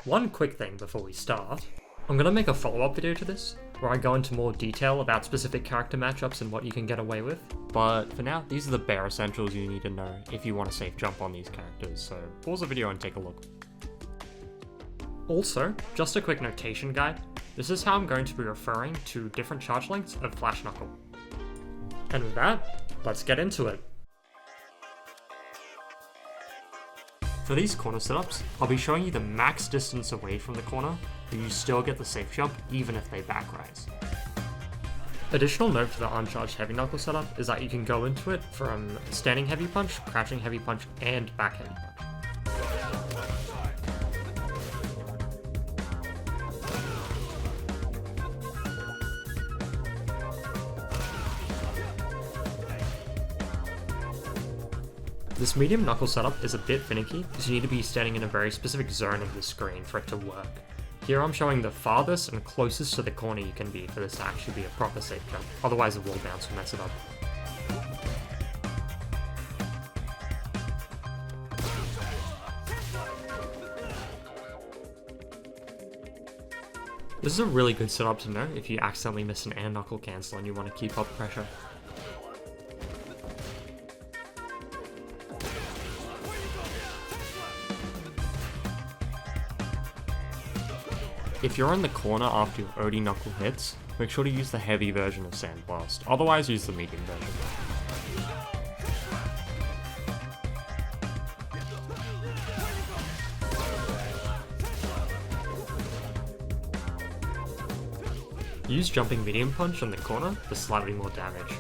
One quick thing before we start, I'm going to make a follow-up video to this, where I go into more detail about specific character matchups and what you can get away with. But for now, these are the bare essentials you need to know if you want to safe jump on these characters, so pause the video and take a look. Also, just a quick notation guide, this is how I'm going to be referring to different charge lengths of Flash Knuckle. And with that, let's get into it. For these corner setups, I'll be showing you the max distance away from the corner, but you still get the safe jump even if they back rise. Additional note for the uncharged heavy knuckle setup is that you can go into it from standing heavy punch, crouching heavy punch, and back heavy punch. This medium knuckle setup is a bit finicky, because you need to be standing in a very specific zone of the screen for it to work. Here I'm showing the farthest and closest to the corner you can be for this to actually be a proper safe jump, otherwise the wall bounce will mess it up. This is a really good setup to know if you accidentally miss an air knuckle cancel and you want to keep up pressure. If you're in the corner after your OD knuckle hits, make sure to use the heavy version of Sandblast, otherwise use the medium version. Use jumping medium punch on the corner for slightly more damage.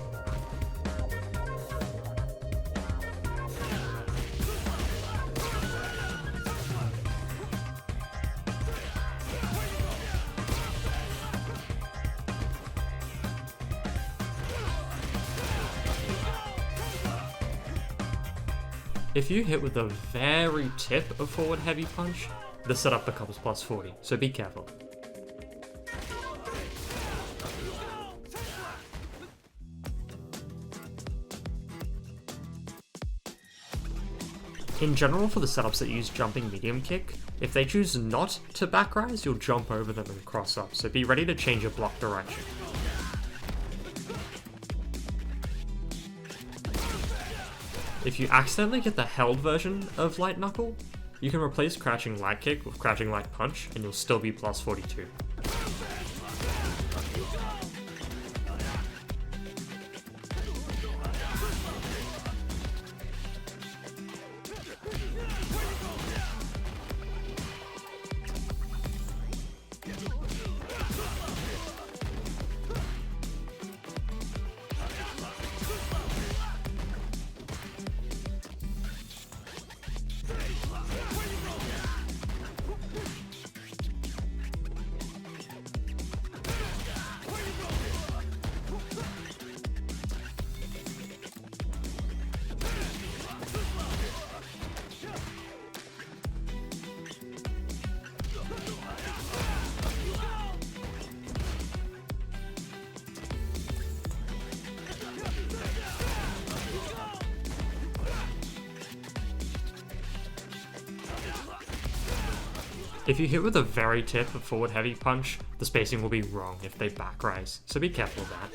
If you hit with the very tip of forward heavy punch, the setup becomes plus 40, so be careful. In general, for the setups that use jumping medium kick, if they choose not to back rise, you'll jump over them and cross up, so be ready to change your block direction. If you accidentally get the held version of light knuckle, you can replace crouching light kick with crouching light punch and you'll still be plus 42. If you hit with a very tip of forward heavy punch, the spacing will be wrong if they back rise, so be careful of that.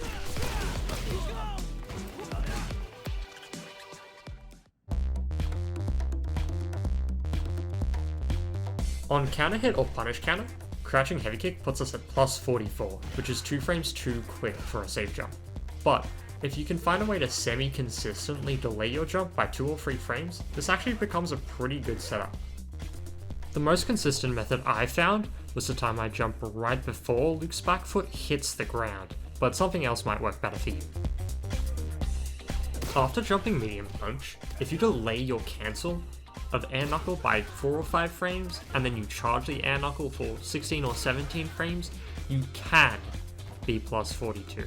On counter hit or punish counter, crouching heavy kick puts us at plus 44, which is 2 frames too quick for a safe jump. But if you can find a way to semi-consistently delay your jump by 2 or 3 frames, this actually becomes a pretty good setup. The most consistent method I found was to time my jump right before Luke's back foot hits the ground, but something else might work better for you. After jumping medium punch, if you delay your cancel of air knuckle by 4 or 5 frames, and then you charge the air knuckle for 16 or 17 frames, you can be plus 42.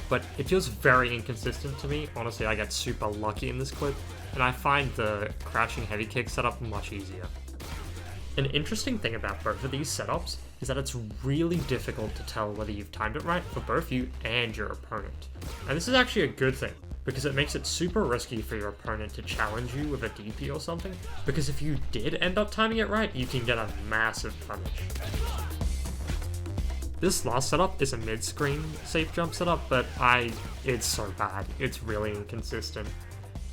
But it feels very inconsistent to me. Honestly, I get super lucky in this clip, and I find the crouching heavy kick setup much easier. An interesting thing about both of these setups is that it's really difficult to tell whether you've timed it right for both you and your opponent. And this is actually a good thing, because it makes it super risky for your opponent to challenge you with a DP or something, because if you did end up timing it right, you can get a massive punish. This last setup is a mid-screen safe jump setup, but it's so bad. It's really inconsistent.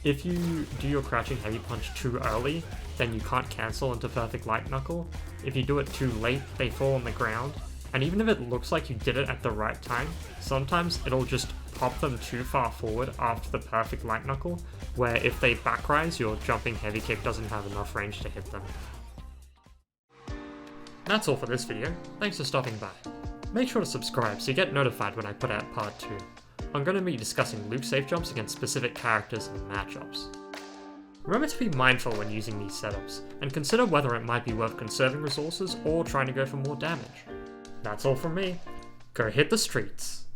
If you do your crouching heavy punch too early, then you can't cancel into perfect light knuckle. If you do it too late, they fall on the ground. And even if it looks like you did it at the right time, sometimes it'll just pop them too far forward after the perfect light knuckle, where if they back rise, your jumping heavy kick doesn't have enough range to hit them. That's all for this video. Thanks for stopping by. Make sure to subscribe so you get notified when I put out part 2. I'm going to be discussing loop safe jumps against specific characters and matchups. Remember to be mindful when using these setups, and consider whether it might be worth conserving resources or trying to go for more damage. That's all from me. Go hit the streets.